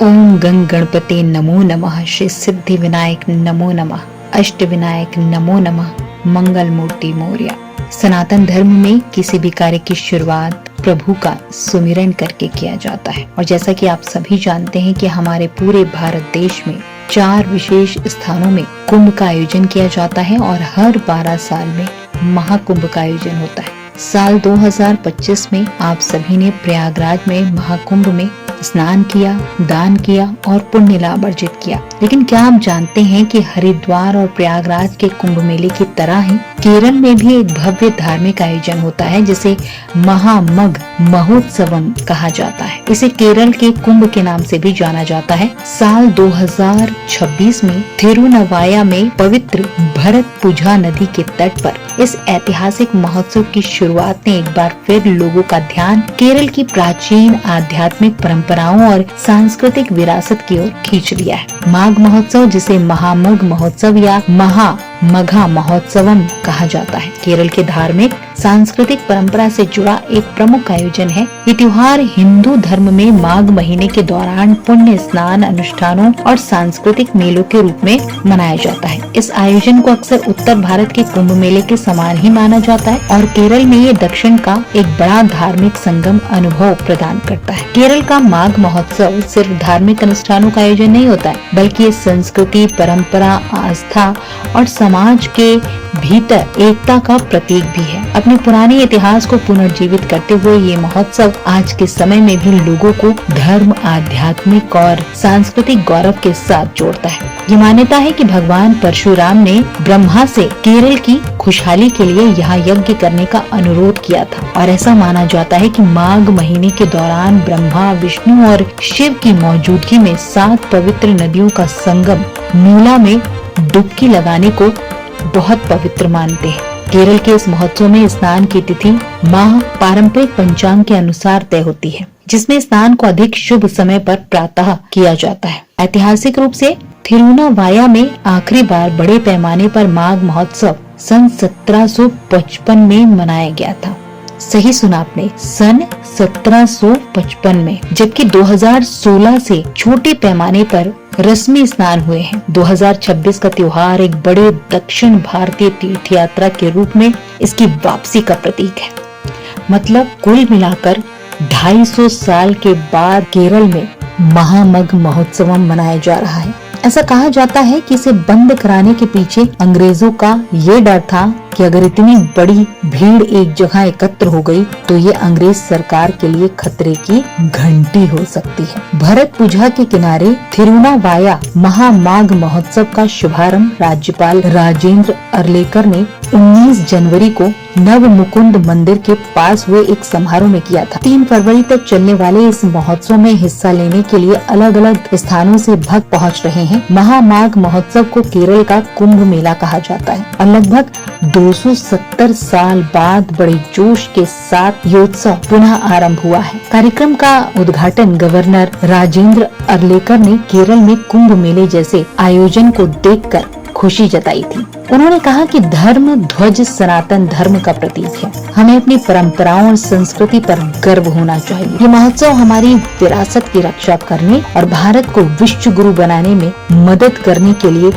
ओम गंग गणपते नमो नमः, श्री सिद्धि विनायक नमो नमः, अष्ट विनायक नमो नमः, मंगल मूर्ति मोरया। सनातन धर्म में किसी भी कार्य की शुरुआत प्रभु का सुमिरन करके किया जाता है। और जैसा कि आप सभी जानते हैं कि हमारे पूरे भारत देश में 4 विशेष स्थानों में कुंभ का आयोजन किया जाता है और हर 12 साल में महाकुंभ का आयोजन होता है। साल 2025 में आप सभी ने प्रयागराज में महाकुंभ में स्नान किया, दान किया और पुण्य लाभ अर्जित किया। लेकिन क्या आप जानते हैं कि हरिद्वार और प्रयागराज के कुंभ मेले की तरह ही केरल में भी एक भव्य धार्मिक आयोजन होता है जिसे महामघ महोत्सवम कहा जाता है। इसे केरल के कुंभ के नाम से भी जाना जाता है। साल 2026 में थिरुनवाया में पवित्र भरतपुझा नदी के तट पर इस ऐतिहासिक महोत्सव की शुरुआत ने एक बार फिर लोगों का ध्यान केरल की प्राचीन आध्यात्मिक परंपराओं और सांस्कृतिक विरासत की ओर खींच लिया है। माघ महोत्सव, जिसे महामघ महोत्सव या महामघा महोत्सवम कहा जाता है, केरल के धार्मिक सांस्कृतिक परंपरा से जुड़ा एक प्रमुख आयोजन है। ये त्योहार हिंदू धर्म में माघ महीने के दौरान पुण्य स्नान अनुष्ठानों और सांस्कृतिक मेलों के रूप में मनाया जाता है। इस आयोजन को अक्सर उत्तर भारत के कुंभ मेले के समान ही माना जाता है और केरल में ये दक्षिण का एक बड़ा धार्मिक संगम अनुभव प्रदान करता है। केरल का माघ महोत्सव सिर्फ धार्मिक अनुष्ठानों का आयोजन नहीं होता है, बल्कि ये संस्कृति, परंपरा, आस्था और समाज के भीतर एकता का प्रतीक भी है। अपने पुराने इतिहास को पुनर्जीवित करते हुए ये महोत्सव आज के समय में भी लोगों को धर्म, आध्यात्मिक और सांस्कृतिक गौरव के साथ जोड़ता है। ये मान्यता है कि भगवान परशुराम ने ब्रह्मा से केरल की खुशहाली के लिए यहाँ यज्ञ करने का अनुरोध किया था और ऐसा माना जाता है कि माघ महीने के दौरान ब्रह्मा, विष्णु और शिव की मौजूदगी में 7 पवित्र नदियों का संगम नीला में डुबकी लगाने को बहुत पवित्र मानते हैं। केरल के इस महोत्सव में स्नान की तिथि माह पारंपरिक पंचांग के अनुसार तय होती है, जिसमें स्नान को अधिक शुभ समय पर प्रातः किया जाता है। ऐतिहासिक रूप से थिरुनावाया में आखिरी बार बड़े पैमाने पर माघ महोत्सव सन 1755 में मनाया गया था। सही सुना आपने, सन 1755 में, जबकि 2016 से छोटे पैमाने पर रस्मी स्नान हुए हैं। 2026 का त्योहार एक बड़े दक्षिण भारतीय तीर्थ यात्रा के रूप में इसकी वापसी का प्रतीक है। मतलब कुल मिलाकर 250 साल के बाद केरल में महामघ महोत्सव मनाया जा रहा है। ऐसा कहा जाता है कि इसे बंद कराने के पीछे अंग्रेजों का ये डर था कि अगर इतनी बड़ी भीड़ एक जगह एकत्र हो गई तो ये अंग्रेज सरकार के लिए खतरे की घंटी हो सकती है। भरतपुझा के किनारे थिरुनावाया महामाघ महोत्सव का शुभारंभ राज्यपाल राजेंद्र अर्लेकर ने 19 जनवरी को नव मुकुंद मंदिर के पास हुए एक समारोह में किया था। 3 फरवरी तक चलने वाले इस महोत्सव में हिस्सा लेने के लिए अलग अलग स्थानों से भक्त पहुंच रहे हैं। महामाघ महोत्सव को केरल का कुंभ मेला कहा जाता है और लगभग 270 साल बाद बड़े जोश के साथ ये उत्सव पुनः आरंभ हुआ है। कार्यक्रम का उद्घाटन गवर्नर राजेंद्र अर्लेकर ने केरल में कुंभ मेले जैसे आयोजन को देखकर खुशी जताई थी। उन्होंने कहा कि धर्म ध्वज सनातन धर्म का प्रतीक है। हमें अपनी परंपराओं और संस्कृति पर गर्व होना चाहिए। ये महोत्सव हमारी विरासत की रक्षा करने और भारत को विश्व गुरु बनाने में मदद करने के लिए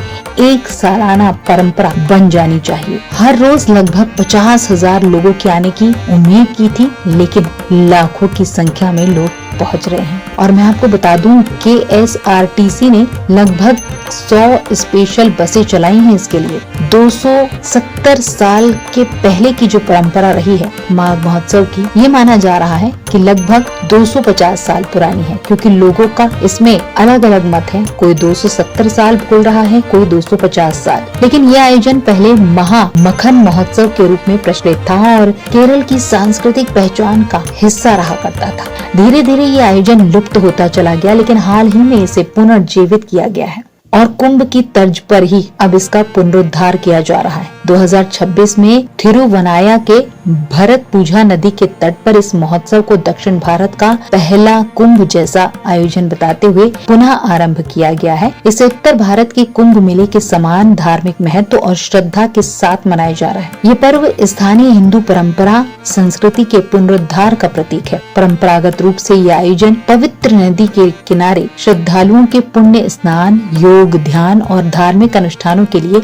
एक सालाना परंपरा बन जानी चाहिए। हर रोज लगभग 50,000 लोगों के आने की उम्मीद की थी, लेकिन लाखों की संख्या में लोग पहुंच रहे हैं। और मैं आपको बता दूं कि KSRTC ने लगभग 100 स्पेशल बसें चलाई हैं इसके लिए। 270 साल के पहले की जो परंपरा रही है माघ महोत्सव की, ये माना जा रहा है कि लगभग 250 साल पुरानी है, क्योंकि लोगों का इसमें अलग अलग मत है। कोई 270 साल बोल रहा है, कोई 250 साल। लेकिन यह आयोजन पहले महामघन महोत्सव के रूप में प्रचलित था और केरल की सांस्कृतिक पहचान का हिस्सा रहा करता था। धीरे धीरे ये आयोजन लुप्त होता चला गया, लेकिन हाल ही में इसे पुनर्जीवित किया गया है और कुंभ की तर्ज पर ही अब इसका पुनरुद्धार किया जा रहा है। 2026 में थिरुवनाया के भरतपुझा नदी के तट पर इस महोत्सव को दक्षिण भारत का पहला कुंभ जैसा आयोजन बताते हुए पुनः आरंभ किया गया है। इसे उत्तर भारत के कुंभ मेले के समान धार्मिक महत्व और श्रद्धा के साथ मनाया जा रहा है। ये पर्व स्थानीय हिंदू परंपरा संस्कृति के पुनरुद्धार का प्रतीक है। परंपरागत रूप से ये आयोजन पवित्र नदी के किनारे श्रद्धालुओं के पुण्य स्नान, योग, ध्यान और धार्मिक अनुष्ठानों के लिए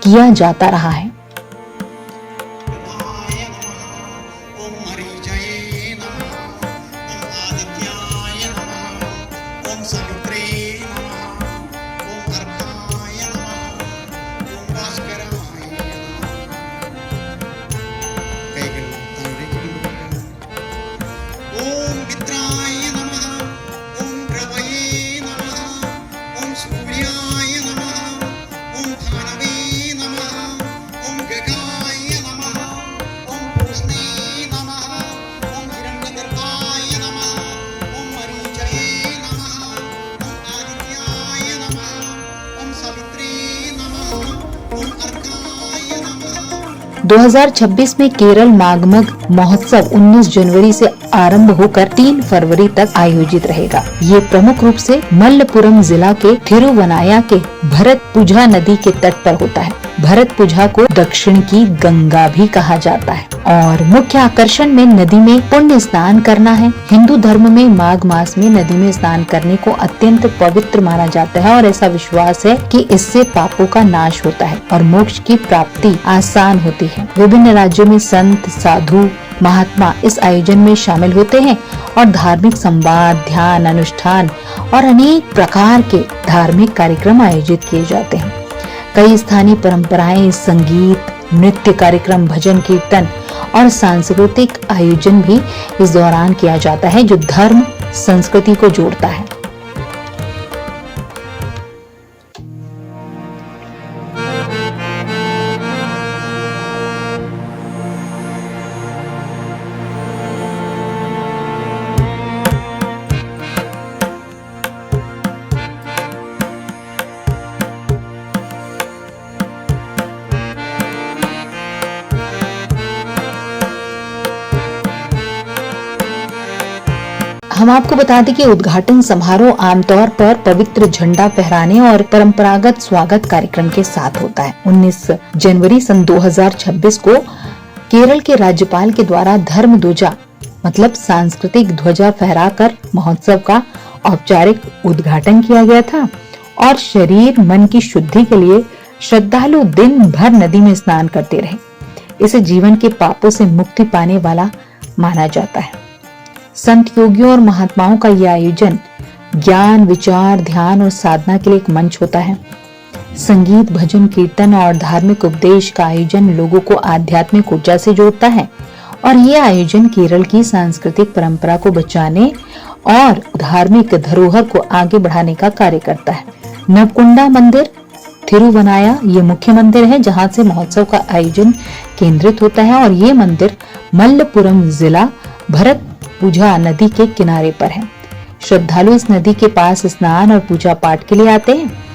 किया जाता रहा है। दो 2026 में केरल माघमग महोत्सव 19 जनवरी से आरंभ होकर 3 फरवरी तक आयोजित रहेगा। ये प्रमुख रूप से मल्लपुरम जिला के थिरुवनाया के भरतपुझा नदी के तट पर होता है। भरतपुझा को दक्षिण की गंगा भी कहा जाता है और मुख्य आकर्षण में नदी में पुण्य स्नान करना है। हिंदू धर्म में माघ मास में नदी में स्नान करने को अत्यंत पवित्र माना जाता है और ऐसा विश्वास है कि इससे पापों का नाश होता है और मोक्ष की प्राप्ति आसान होती है। विभिन्न राज्यों में संत, साधु, महात्मा इस आयोजन में शामिल होते हैं और धार्मिक संवाद, ध्यान, अनुष्ठान और अनेक प्रकार के धार्मिक कार्यक्रम आयोजित किए जाते हैं। कई स्थानीय परंपराएं, संगीत, नृत्य कार्यक्रम, भजन कीर्तन और सांस्कृतिक आयोजन भी इस दौरान किया जाता है जो धर्म संस्कृति को जोड़ता है। हम आपको बता दें कि उद्घाटन समारोह आमतौर पर पवित्र झंडा फहराने और परंपरागत स्वागत कार्यक्रम के साथ होता है। 19 जनवरी सन 2026 को केरल के राज्यपाल के द्वारा धर्म ध्वजा मतलब सांस्कृतिक ध्वजा फहराकर महोत्सव का औपचारिक उद्घाटन किया गया था और शरीर मन की शुद्धि के लिए श्रद्धालु दिन भर नदी में स्नान करते रहे। इसे जीवन के पापों से मुक्ति पाने वाला माना जाता है। संत, योगियों और महात्माओं का यह आयोजन ज्ञान, विचार, ध्यान और साधना के लिए एक मंच होता है। संगीत, भजन, कीर्तन और धार्मिक उपदेश का आयोजन लोगों को आध्यात्मिक ऊर्जा से जोड़ता है और यह आयोजन केरल की सांस्कृतिक परंपरा को बचाने और धार्मिक धरोहर को आगे बढ़ाने का कार्य करता है। नवकुंडा मंदिर थिरुवनाया ये मुख्य मंदिर है जहां से महोत्सव का आयोजन केंद्रित होता है और ये मंदिर मल्लपुरम जिला भरतपुझा नदी के किनारे पर है। श्रद्धालु इस नदी के पास स्नान और पूजा पाठ के लिए आते हैं।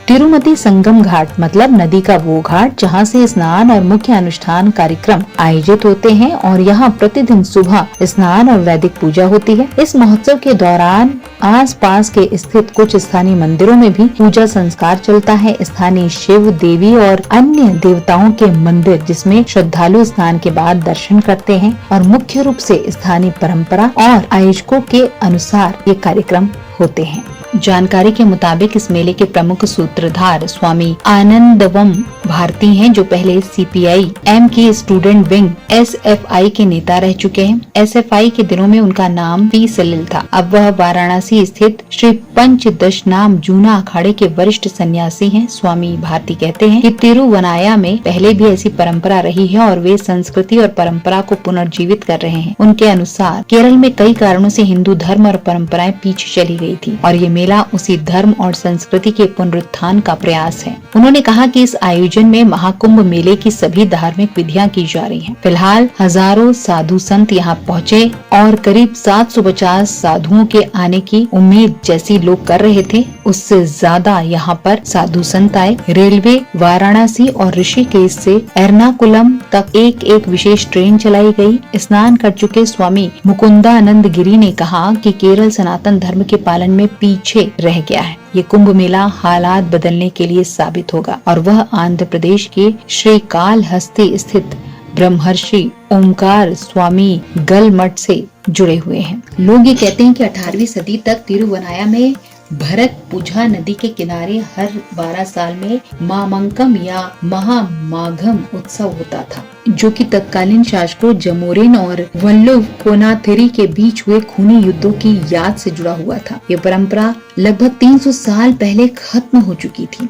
तिरुमति संगम घाट मतलब नदी का वो घाट जहाँ से स्नान और मुख्य अनुष्ठान कार्यक्रम आयोजित होते हैं और यहाँ प्रतिदिन सुबह स्नान और वैदिक पूजा होती है। इस महोत्सव के दौरान आसपास के स्थित कुछ स्थानीय मंदिरों में भी पूजा संस्कार चलता है। स्थानीय शिव, देवी और अन्य देवताओं के मंदिर जिसमें श्रद्धालु स्नान के बाद दर्शन करते हैं और मुख्य रूप से स्थानीय परंपरा और आयोजकों के अनुसार ये कार्यक्रम होते हैं। जानकारी के मुताबिक इस मेले के प्रमुख सूत्रधार स्वामी आनंदवम भारती हैं, जो पहले सीपीआई एम के स्टूडेंट विंग एसएफआई के नेता रह चुके हैं। एसएफआई के दिनों में उनका नाम पी सलिल था। अब वह वाराणसी स्थित श्री पंचदशनाम जूना अखाड़े के वरिष्ठ सन्यासी हैं। स्वामी भारती कहते हैं कि तिरुवनाया में पहले भी ऐसी परंपरा रही है और वे संस्कृति और परंपरा को पुनर्जीवित कर रहे हैं। उनके अनुसार केरल में कई कारणों से हिंदू धर्म और परंपराएं पीछे चली गई थी और ये मेला उसी धर्म और संस्कृति के पुनरुत्थान का प्रयास है। उन्होंने कहा कि इस आयोजन में महाकुंभ मेले की सभी धार्मिक विधियां की जा रही हैं। फिलहाल हजारों साधु संत यहाँ पहुँचे और करीब 750 साधुओं के आने की उम्मीद जैसी लोग कर रहे थे, उससे ज्यादा यहाँ पर साधु संत आए। रेलवे वाराणसी और ऋषिकेश से एर्नाकुलम तक एक एक विशेष ट्रेन चलाई गई। स्नान कर चुके स्वामी मुकुंदानंद गिरी ने कहा कि केरल सनातन धर्म के पालन में पीछे रह गया है। ये कुंभ मेला हालात बदलने के लिए साबित होगा और वह आंध्र प्रदेश के श्रीकालहस्ती स्थित ब्रह्मर्षि ओमकार स्वामी गलमठ से जुड़े हुए हैं। लोग ये कहते हैं कि 18वीं सदी तक तिरुवनाया में भरतपुझा नदी के किनारे हर 12 साल में मामंकम या महामाघम उत्सव होता था, जो कि तत्कालीन शासकों जमोरिन और वल्लभ कोनाथिरी के बीच हुए खूनी युद्धों की याद से जुड़ा हुआ था। ये परंपरा लगभग 300 साल पहले खत्म हो चुकी थी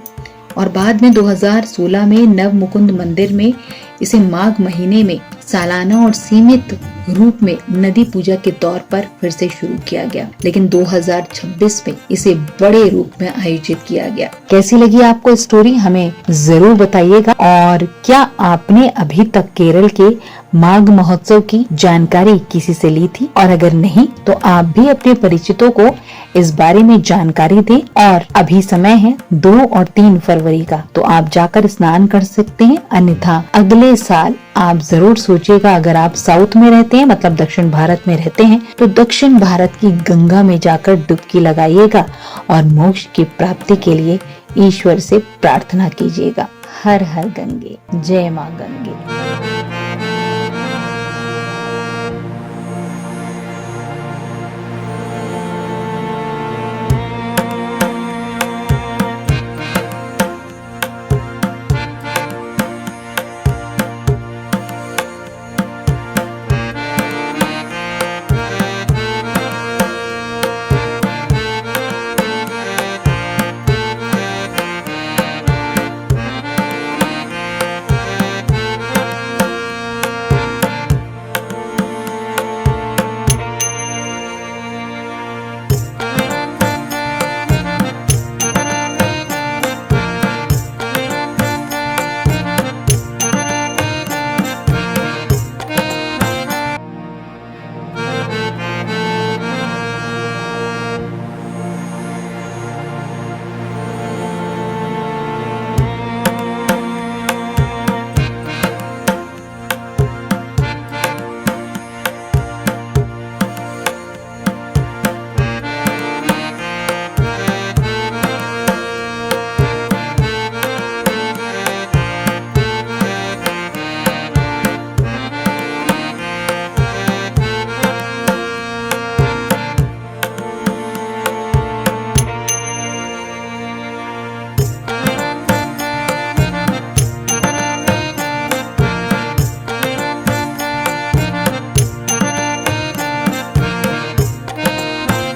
और बाद में 2016 में नव मुकुंद मंदिर में इसे माघ महीने में सालाना और सीमित रूप में नदी पूजा के तौर पर फिर से शुरू किया गया, लेकिन 2026 में इसे बड़े रूप में आयोजित किया गया। कैसी लगी आपको स्टोरी, हमें जरूर बताइएगा। और क्या आपने अभी तक केरल के माघ महोत्सव की जानकारी किसी से ली थी, और अगर नहीं तो आप भी अपने परिचितों को इस बारे में जानकारी दें। और अभी समय है 2 और 3 फरवरी का, तो आप जाकर स्नान कर सकते हैं। अन्यथा अगले साल आप जरूर सोचिएगा, अगर आप साउथ में रहते हैं, मतलब दक्षिण भारत में रहते हैं, तो दक्षिण भारत की गंगा में जाकर डुबकी लगाइएगा और मोक्ष की प्राप्ति के लिए ईश्वर से प्रार्थना कीजिएगा। हर हर गंगे, जय माँ गंगे।